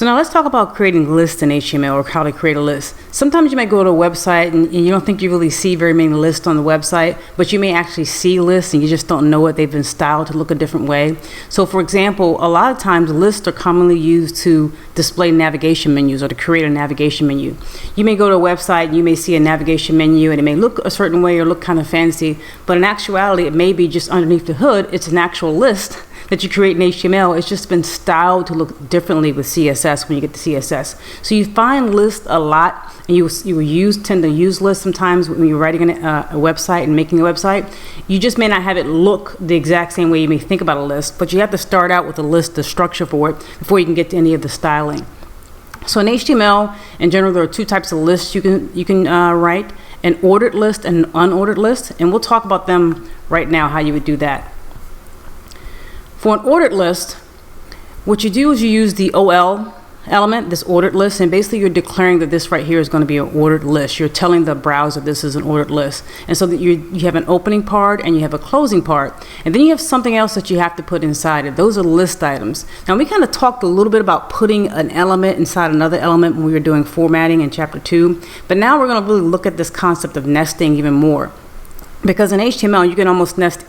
So now let's talk about creating lists in HTML, or how to create a list. Sometimes you might go to a website and you don't think you really see very many lists on the website, but you may actually see lists and you just don't know it. They've been styled to look a different way. So for example, a lot of times lists are commonly used to display navigation menus or to create a navigation menu. You may go to a website and you may see a navigation menu and it may look a certain way or look kind of fancy, but in actuality it may be just underneath the hood, it's an actual list that you create in HTML. It's just been styled to look differently with CSS when you get to CSS. So you find lists a lot, and you tend to use lists sometimes when you're writing a website and making a website. You just may not have it look the exact same way you may think about a list, but you have to start out with a list, the structure for it, before you can get to any of the styling. So in HTML, in general, there are two types of lists you can write: an ordered list and an unordered list, and we'll talk about them right now, how you would do that. For an ordered list, what you do is you use the OL element, this ordered list, and basically you're declaring that this right here is going to be an ordered list. You're telling the browser this is an ordered list. And so that you have an opening part and you have a closing part. And then you have something else that you have to put inside it. Those are list items. Now we kind of talked a little bit about putting an element inside another element when we were doing formatting in chapter 2. But now we're going to really look at this concept of nesting even more. Because in HTML,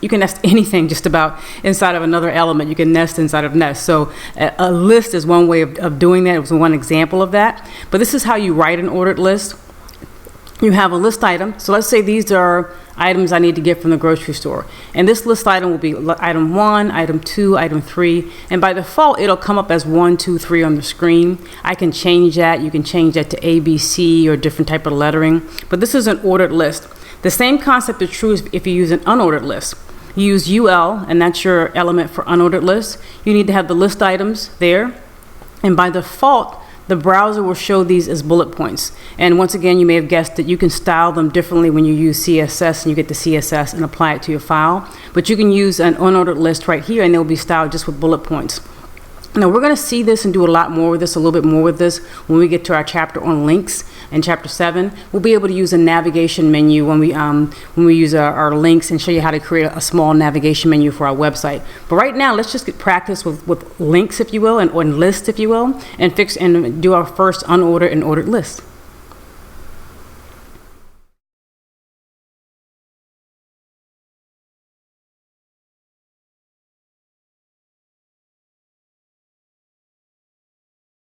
you can nest anything just about inside of another element. You can nest inside of nest. So a list is one way of doing that. It was one example of that. But this is how you write an ordered list. You have a list item. So let's say these are items I need to get from the grocery store. And this list item will be item 1, item 2, item 3. And by default, it'll come up as 1, 2, 3 on the screen. I can change that. You can change that to A, B, C, or different type of lettering. But this is an ordered list. The same concept is true if you use an unordered list. You use UL, and that's your element for unordered lists. You need to have the list items there. And by default, the browser will show these as bullet points. And once again, you may have guessed that you can style them differently when you use CSS and you get the CSS and apply it to your file. But you can use an unordered list right here and they'll be styled just with bullet points. Now we're going to see this and do a lot more with this, a little bit more with this, when we get to our chapter on links in chapter 7. We'll be able to use a navigation menu when we use our links and show you how to create a small navigation menu for our website. But right now, let's just get practice with links, if you will, and lists, if you will, and do our first unordered and ordered list.